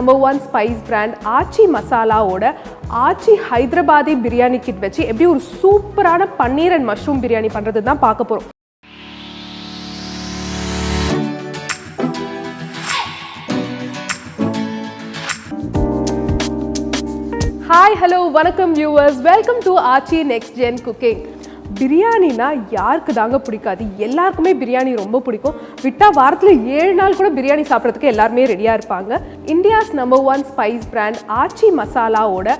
#1 spice brand Aachi மசாலாவோட Aachi Hyderabadi Biryani Kit வச்சு எப்படி ஒரு சூப்பரான பன்னீர் அண்ட் மஷ்ரூம் பிரியாணி பண்றது தான் பார்க்க போறோம். Hi, hello, வணக்கம் viewers. Welcome to Aachi Next Gen Cooking. பிரியாணினா யாருக்கு தாங்க பிடிக்காது? எல்லாருக்குமே பிரியாணி ரொம்ப பிடிக்கும். விட்டா வாரத்தில் 7 நாள் கூட பிரியாணி சாப்பிட்றதுக்கு எல்லாருமே ரெடியாக இருப்பாங்க. இந்தியாஸ் #1 ஸ்பைஸ் பிராண்ட் ஆச்சி மசாலாவோட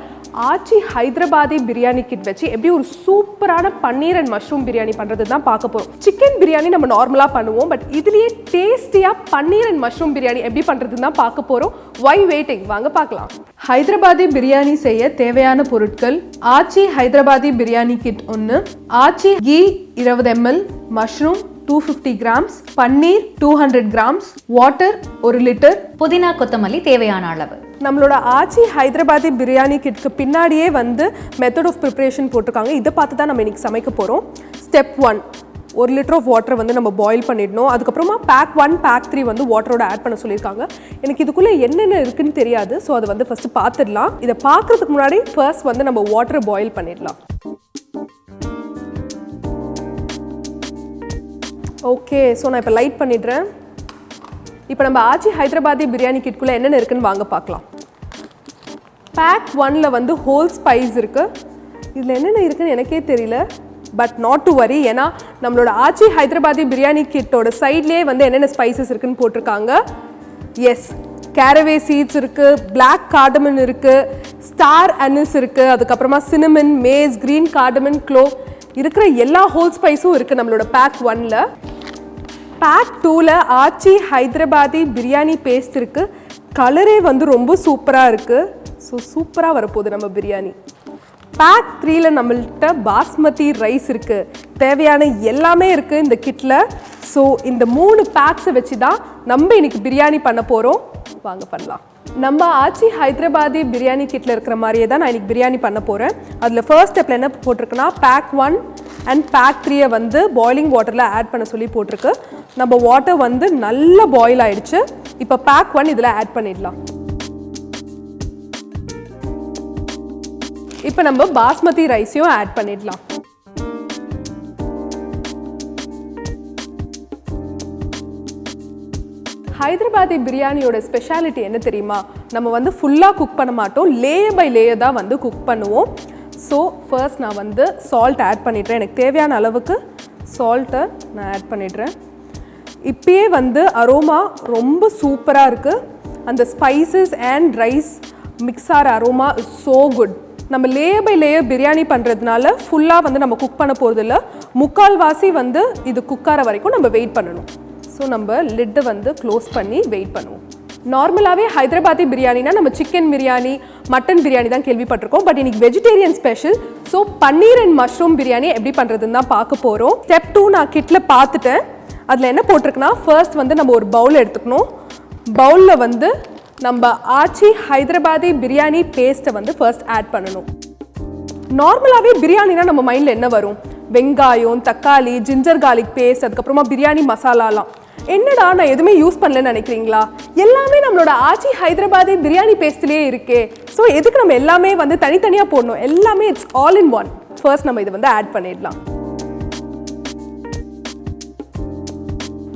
ஆச்சி ஹைதராபாதி பிரியாணி கிட் வச்சு எப்படி ஒரு சூப்பரான பன்னீர் அண்ட் மஷ்ரூம் பிரியாணி பண்ணுறது தான் பார்க்க போகிறோம். சிக்கன் பிரியாணி நம்ம நார்மலாக பண்ணுவோம், பட் இதுலேயே டேஸ்டியாக பன்னீர் அண்ட் மஷ்ரூம் பிரியாணி எப்படி பண்ணுறது தான் பார்க்க போகிறோம். வை வெயிட்டிங், வாங்க பார்க்கலாம். ஹைதராபாதி பிரியாணி செய்ய தேவையான பொருட்கள்: ஆச்சி ஹைதராபாதி பிரியாணி கிட் 1, ஆச்சி கீ 20 ml, மஷ்ரூம் 250 grams, பன்னீர் 200 grams, வாட்டர் 1 லிட்டர், புதினா கொத்தமல்லி தேவையான அளவு. நம்மளோட ஆச்சி ஹைதராபாதி பிரியாணி கிட்க்கு பின்னாடியே வந்து மெத்தட் ஆஃப் ப்ரிப்ரேஷன் போட்டிருக்காங்க. இதை பார்த்து தான் நம்ம இன்னைக்கு சமைக்க போகிறோம். ஸ்டெப் 1, 1 லிட்டர் ஆஃப் வாட்டரை வந்து நம்ம பாயில் பண்ணிடணும். அதுக்கப்புறமா பேக் 1, பேக் 3 வந்து வாட்டரோட ஆட் பண்ண சொல்லியிருக்காங்க. எனக்கு இதுக்குள்ளே என்னென்ன இருக்குன்னு தெரியாது, ஸோ அதை வந்து ஃபஸ்ட்டு பார்த்துடலாம். இதை பார்க்குறதுக்கு முன்னாடி ஃபர்ஸ்ட் வந்து நம்ம வாட்டரை பாயில் பண்ணிடலாம். ஓகே, ஸோ நான் இப்போ லைட் பண்ணிடுறேன். இப்போ நம்ம ஆச்சி ஹைதராபாதி பிரியாணி கிட்குள்ளே என்னென்ன இருக்குன்னு வாங்க பார்க்கலாம். பேக் 1ல் வந்து ஹோல் ஸ்பைஸ் இருக்குது. இதில் என்னென்ன இருக்குன்னு எனக்கே தெரியல, பட் நாட் டு வரி, ஏன்னா நம்மளோட ஆச்சி ஹைதராபாதி பிரியாணி கிட்டோட சைட்லேயே வந்து என்னென்ன ஸ்பைசஸ் இருக்குன்னு போட்டிருக்காங்க. எஸ், கேரவே சீட்ஸ் இருக்குது, பிளாக் கார்டமன் இருக்குது, ஸ்டார் அனிஸ் இருக்குது, அதுக்கப்புறமா cinnamon, mace, green cardamom, clove இருக்கிற எல்லா ஹோல் ஸ்பைஸும் இருக்குது நம்மளோட பேக் 1ல். பேக் 2ல் ஆச்சி ஹைதராபாதி பிரியாணி பேஸ்ட் இருக்குது. கலரே வந்து ரொம்ப சூப்பராக இருக்குது. ஸோ சூப்பராக வரப்போகுது நம்ம பிரியாணி. பேக் 3ல் நம்மள்கிட்ட பாஸ்மதி ரைஸ் இருக்குது. தேவையான எல்லாமே இருக்குது இந்த கிட்டில். ஸோ இந்த 3 பேக்ஸை வச்சு தான் நம்ம இன்னைக்கு பிரியாணி பண்ண போகிறோம். வாங்க பண்ணலாம். நம்ம ஆச்சி ஹைதராபாதி பிரியாணி கிட்டில் இருக்கிற மாதிரியே தான் நான் இன்னைக்கு பிரியாணி பண்ண போகிறேன். அதில் ஃபர்ஸ்ட் ஸ்டெப்பில் என்ன போட்டிருக்குன்னா, பேக் 1 அண்ட் பேக் 3 வந்து பாயிலிங் வாட்டரில் ஆட் பண்ண சொல்லி போட்டிருக்கு. நம்ம வாட்டர் வந்து நல்லா பாயில் ஆயிடுச்சு. இப்போ பேக் 1 இதில் ஆட் பண்ணிடலாம். இப்போ நம்ம பாஸ்மதி ரைஸையும் ஆட் பண்ணிடலாம். ஹைதராபாதி பிரியாணியோட ஸ்பெஷாலிட்டி என்ன தெரியுமா? நம்ம வந்து ஃபுல்லாக குக் பண்ண மாட்டோம், லேயர் பை லேயர் தான் வந்து குக் பண்ணுவோம். ஸோ ஃபர்ஸ்ட் நான் வந்து சால்ட் ஆட் பண்ணிடுறேன். எனக்கு தேவையான அளவுக்கு சால்ட்டை நான் ஆட் பண்ணிடுறேன். இப்பயே வந்து அரோமா ரொம்ப சூப்பராக இருக்குது. அந்த ஸ்பைசஸ் அண்ட் ரைஸ் மிக்ஸ் ஆகிற அரோமா இஸ் ஸோ குட். நம்ம லேயர் பை லேயர் பிரியாணி பண்ணுறதுனால ஃபுல்லாக வந்து நம்ம குக் பண்ண போகிறதில்ல. முக்கால்வாசி வந்து இது குக்கார வரைக்கும் நம்ம வெயிட் பண்ணணும். ஸோ நம்ம லிட்டை வந்து க்ளோஸ் பண்ணி வெயிட் பண்ணுவோம். நார்மலாகவே ஹைதராபாதி பிரியாணினா நம்ம சிக்கன் பிரியாணி, மட்டன் பிரியாணி தான் கேள்விப்பட்டிருக்கோம். பட் இன்னைக்கு vegetarian special. So paneer and mushroom biryani எப்படி பண்ணுறதுன்னு தான் பார்க்க போகிறோம். ஸ்டெப் 2 நான் கிட்டில் பார்த்துட்டேன். அதில் என்ன போட்டிருக்குன்னா, ஃபர்ஸ்ட் வந்து நம்ம ஒரு பவுல் எடுத்துக்கணும். பவுலில் வந்து நம்ம ஆச்சி ஹைதராபாதி பிரியாணி பேஸ்ட்டை வந்து ஃபர்ஸ்ட் ஆட் பண்ணணும். நார்மலாகவே பிரியாணினா நம்ம மைண்டில் என்ன வரும்? வெங்காயம், தக்காளி, ஜிஞ்சர் கார்லிக் பேஸ்ட், அதுக்கப்புறமா பிரியாணி மசாலாலாம். என்னடா நான் எதுவுமே யூஸ் பண்ணலன்னு நினைக்கிறீங்களா? எல்லாமே நம்மளோட ஆச்சி ஹைதராபாதி பிரியாணி பேஸ்ட்லேயே இருக்கே. ஸோ எதுக்கு நம்ம எல்லாமே வந்து தனித்தனியாக போடணும்? எல்லாமே it's all in one. First நம்ம இதை வந்து ஆட் பண்ணிடலாம்.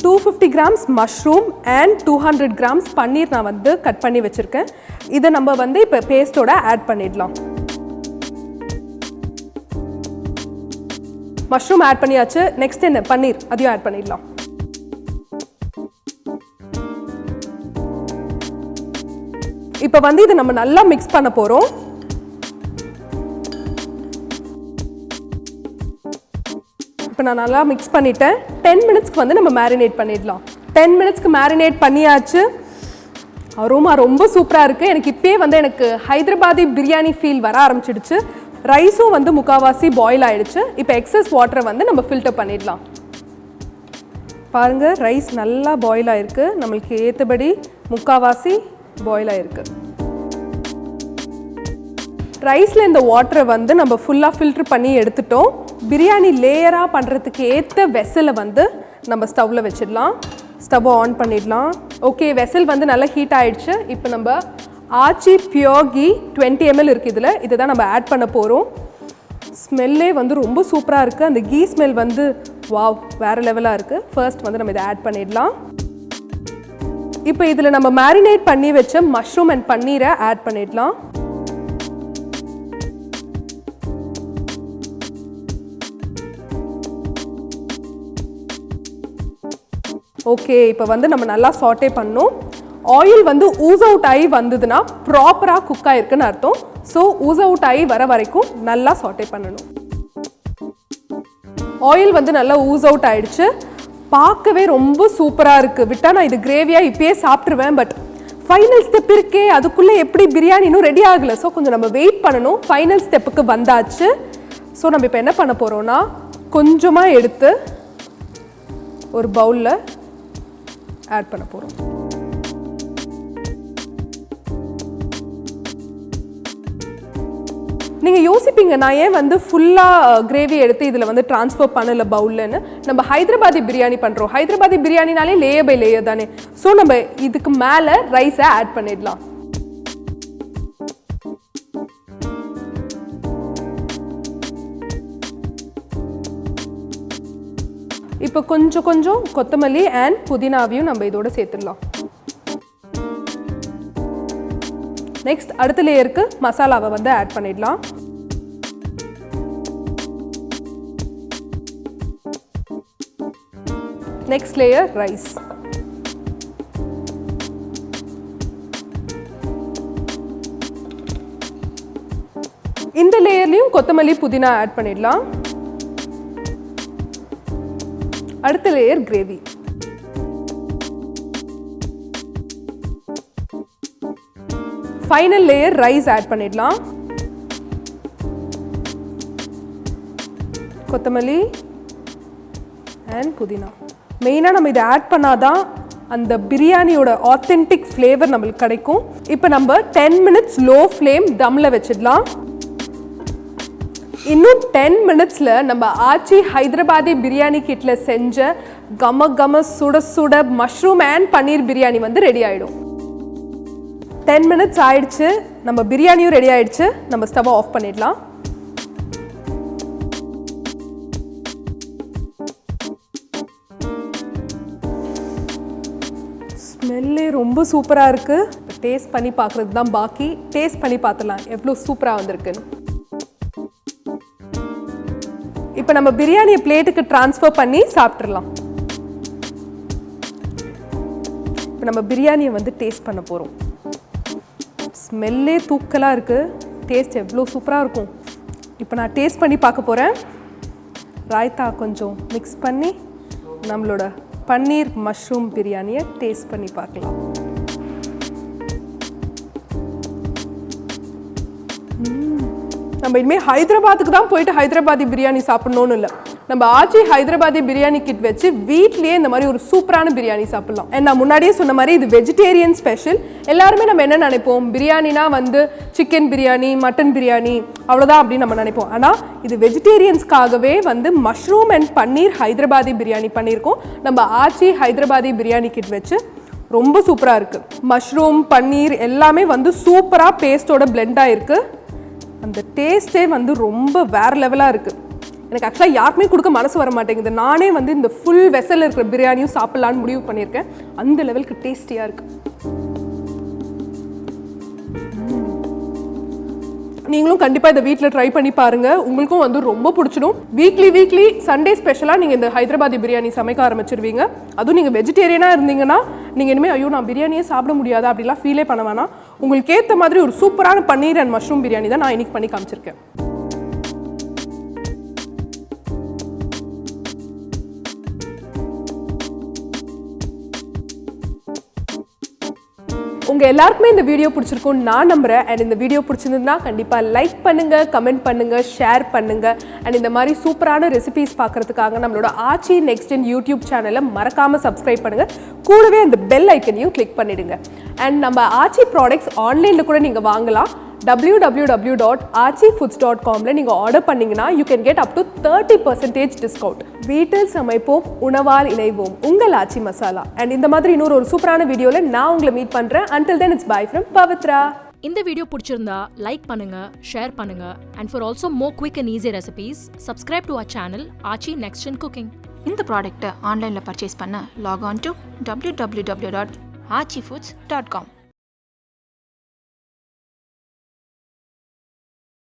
250 grams மஷ்ரூம் அண்ட் 200 grams பன்னீர் நான் வந்து கட் பண்ணி வச்சுருக்கேன். இதை நம்ம வந்து இப்போ பேஸ்ட்டோட ஆட் பண்ணிடலாம். மஷ்ரூம் ஆட் பண்ணியாச்சு. நெக்ஸ்ட் என்ன? பன்னீர், அதையும் ஆட் பண்ணிடலாம். இப்போ வந்து இதை நம்ம நல்லா மிக்ஸ் பண்ண போகிறோம். இப்போ நான் நல்லா மிக்ஸ் பண்ணிட்டேன். 10 மினிட்ஸ்க்கு வந்து நம்ம மேரினேட் பண்ணிடலாம். 10 மினிட்ஸ்க்கு மேரினேட் பண்ணியாச்சு. அரோமா ரொம்ப சூப்பராக இருக்குது. எனக்கு இப்போயே வந்து எனக்கு ஹைதராபாதி பிரியாணி ஃபீல் வர ஆரம்பிச்சிடுச்சு. ரைஸும் வந்து முக்கால்வாசி பாயில் ஆகிடுச்சு. இப்போ எக்ஸஸ் வாட்டரை வந்து நம்ம ஃபில்டர் பண்ணிடலாம். பாருங்கள், ரைஸ் நல்லா பாயில் ஆகிருக்கு. நம்மளுக்கு ஏற்றபடி முக்கால்வாசி பாயில் ஆகிருக்கு. ரைஸில் இந்த வாட்டரை வந்து நம்ம ஃபுல்லாக ஃபில்ட்ரு பண்ணி எடுத்துட்டோம். பிரியாணி லேயராக பண்ணுறதுக்கு ஏற்ற வெசலை வந்து நம்ம ஸ்டவ்வில் வச்சிடலாம். ஸ்டவ்வை ஆன் பண்ணிடலாம். ஓகே, வெசல் வந்து நல்லா ஹீட் ஆகிடுச்சு. இப்போ நம்ம ஆச்சி பியோர் கீ 20 ml இருக்குது இதில். இதை தான் நம்ம ஆட் பண்ண போகிறோம். ஸ்மெல்லே வந்து ரொம்ப சூப்பராக இருக்குது. அந்த கீ ஸ்மெல் வந்து வாவ் வேறு லெவலாக இருக்குது. ஃபர்ஸ்ட் வந்து நம்ம இதை ஆட் பண்ணிடலாம். இப்போ இதில் நம்ம மேரினேட் பண்ணி வச்ச மஷ்ரூம் அண்ட் பன்னீரை ஆட் பண்ணிடலாம். ஓகே, இப்போ வந்து நம்ம நல்லா சாட்டே பண்ணோம். ஆயில் வந்து ஊஸ் அவுட் ஆகி வந்ததுன்னா ப்ராப்பராக குக் ஆகிருக்குன்னு அர்த்தம். ஸோ ஊஸ் அவுட் ஆகி வர வரைக்கும் நல்லா சாட்டே பண்ணணும். ஆயில் வந்து நல்லா ஊஸ் அவுட் ஆயிடுச்சு. பார்க்கவே ரொம்ப சூப்பராக இருக்குது. விட்டால் நான் இது கிரேவியாக இப்பயே சாப்பிட்ருவேன். பட் ஃபைனல் ஸ்டெப் இருக்கே, அதுக்குள்ளே எப்படி பிரியாணி இன்னும் ரெடி ஆகலை. ஸோ கொஞ்சம் நம்ம வெயிட் பண்ணணும். ஃபைனல் ஸ்டெப்புக்கு வந்தாச்சு. ஸோ நம்ம இப்போ என்ன பண்ண போகிறோன்னா, கொஞ்சமாக எடுத்து ஒரு பவுலில் ஆட் பண்ண போகிறோம். நீங்கள் யோசிப்பீங்க, நான் ஏன் வந்து ஃபுல்லாக கிரேவி எடுத்து இதில் வந்து ட்ரான்ஸ்ஃபர் பண்ணலை பவுல்லன்னு. நம்ம ஹைதராபாதி பிரியாணி பண்ணுறோம். ஹைதராபாதி பிரியாணினாலே லேயர் பை லேயர் தானே. ஸோ நம்ம இதுக்கு மேலே ரைஸை ஆட் பண்ணிடலாம். இப்போ கொஞ்சம் கொஞ்சம் கொத்தமல்லி அண்ட் புதினாவையும் நம்ம இதோட சேர்த்துடலாம். நெக்ஸ்ட் அடுத்த லேயருக்கு மசாலாவை வந்து ஆட் பண்ணிடலாம். Next layer rice. இந்த லேயர்லையும் கொத்தமல்லி புதினா ஆட் பண்ணிடலாம். அடுத்த layer gravy. Final layer rice add பண்ணிடலாம். கொத்தமல்லி அண்ட் புதினா. மெயினாக நம்ம இதை ஆட் பண்ணாதான் அந்த பிரியாணியோட ஆத்தென்டிக் ஃப்ளேவர் நம்மளுக்கு கிடைக்கும். இப்போ நம்ம 10 minutes லோ ஃப்ளேம் தம்மில் வச்சிடலாம். இன்னும் 10 minutesல நம்ம ஆச்சி ஹைதராபாதி பிரியாணி கிட்ல செஞ்ச கம கம சுட சுட மஷ்ரூம் அண்ட் பன்னீர் பிரியாணி வந்து ரெடி ஆகிடும். 10 minutes ஆயிடுச்சு. நம்ம பிரியாணியும் ரெடி ஆயிடுச்சு. நம்ம ஸ்டவ் ஆஃப் பண்ணிடலாம். ஸ்மெல்லே ரொம்ப சூப்பராக இருக்குது. டேஸ்ட் பண்ணி பார்க்குறது தான் பாக்கி. டேஸ்ட் பண்ணி பார்த்துலாம் எவ்வளோ சூப்பராக வந்திருக்குன்னு. இப்போ நம்ம பிரியாணியை பிளேட்டுக்கு ட்ரான்ஸ்ஃபர் பண்ணி சாப்பிட்றலாம். இப்போ நம்ம பிரியாணியை வந்து டேஸ்ட் பண்ண போகிறோம். ஸ்மெல்லே தூக்கலாக இருக்குது. டேஸ்ட் எவ்வளோ சூப்பராக இருக்கும். இப்போ நான் டேஸ்ட் பண்ணி பார்க்க போகிறேன். ராய்த்தா கொஞ்சம் மிக்ஸ் பண்ணி நம்மளோட பன்னீர் மஷ்ரூம் பிரியாணியை டேஸ்ட் பண்ணி பார்க்கலாம். நம்ம இனிமேல் ஹைதராபாத்துக்கு தான் போயிட்டு ஹைதராபாதி பிரியாணி சாப்பிடணும்னு இல்லை. நம்ம ஆச்சி ஹைதராபாதி பிரியாணி கிட் வச்சு வீட்லேயே இந்த மாதிரி ஒரு சூப்பரான பிரியாணி சாப்பிடலாம். நான் முன்னாடியே சொன்ன மாதிரி இது வெஜிடேரியன் ஸ்பெஷல். எல்லாருமே நம்ம என்ன நினைப்போம், பிரியாணினா வந்து சிக்கன் பிரியாணி, மட்டன் பிரியாணி அவ்வளோதான் அப்படின்னு நம்ம நினைப்போம். ஆனால் இது வெஜிடேரியன்ஸ்க்காகவே வந்து மஷ்ரூம் அண்ட் பன்னீர் ஹைதராபாதி பிரியாணி பண்ணியிருக்கோம். நம்ம ஆச்சி ஹைதராபாதி பிரியாணி கிட் வச்சு ரொம்ப சூப்பராக இருக்குது. மஷ்ரூம் பன்னீர் எல்லாமே வந்து சூப்பராக பேஸ்டோட பிளெண்டாக இருக்குது. அந்த டேஸ்ட்டே வந்து ரொம்ப வேறு லெவலாக இருக்குது. எனக்கு ஆக்சுவலாக யாருக்குமே கொடுக்க மனசு வர மாட்டேங்குது. நானே வந்து இந்த ஃபுல் வெசலில் இருக்கிற பிரியாணியும் சாப்பிட்லான்னு முடிவு பண்ணியிருக்கேன். அந்த லெவலுக்கு டேஸ்டியாக இருக்குது. நீங்களும் கண்டிப்பாக இதை வீட்டில் ட்ரை பண்ணி பாருங்கள். உங்களுக்கும் வந்து ரொம்ப பிடிச்சிடும். வீக்லி சண்டே ஸ்பெஷலாக நீங்கள் இந்த ஹைதராபாதி பிரியாணி சமைக்க ஆரம்பிச்சிருவீங்க. அதுவும் நீங்கள் வெஜிடேரியனாக இருந்தீங்கன்னா நீங்கள் இனிமேல் ஐயோ நான் பிரியாணியே சாப்பிட முடியாதா அப்படிலாம் ஃபீலே பண்ண வேணாம். உங்களுக்கு ஏற்ற மாதிரி ஒரு சூப்பரான பன்னீர் அண்ட் மஷ்ரூம் பிரியாணி தான் நான் இன்னைக்கு பண்ணி காமிச்சிருக்கேன். உங்கள் எல்லாருக்குமே இந்த வீடியோ பிடிச்சிருக்கும் நான் நம்புகிறேன். அண்ட் இந்த வீடியோ பிடிச்சிருந்ததுன்னா கண்டிப்பாக லைக் பண்ணுங்கள், கமெண்ட் பண்ணுங்கள், ஷேர் பண்ணுங்கள். அண்ட் இந்த மாதிரி சூப்பரான ரெசிபீஸ் பார்க்குறதுக்காக நம்மளோட ஆச்சி நெக்ஸ்ட் இன் யூடியூப் சேனலை மறக்காமல் சப்ஸ்கிரைப் பண்ணுங்கள். கூடவே அந்த பெல் ஐக்கனையும் கிளிக் பண்ணிவிடுங்க. அண்ட் நம்ம ஆச்சி ப்ராடக்ட்ஸ் ஆன்லைனில் கூட நீங்கள் வாங்கலாம். www.achifoods.comல நீங்கள் ஆர்டர் பண்ணிங்கன்னா you can get up to 30% discount. வீட்டில் சமைப்போம், உணவால் இணைவோம். உங்கள் ஆச்சி மசாலா. அண்ட் இந்த மாதிரி இன்னொரு சூப்பரான வீடியோவில் நான் உங்களை மீட் பண்ணுறேன். Until then, it's bye from Pavitra. இந்த வீடியோ பிடிச்சிருந்தா லைக் பண்ணுங்க, ஷேர் பண்ணுங்க, and for also more quick and easy recipes, subscribe to our channel Aachi Next Gen Cooking. இந்த ப்ராடக்ட்டை ஆன்லைனில் பர்ச்சேஸ் பண்ண லாக் ஆன் டு www.aachifoods.com.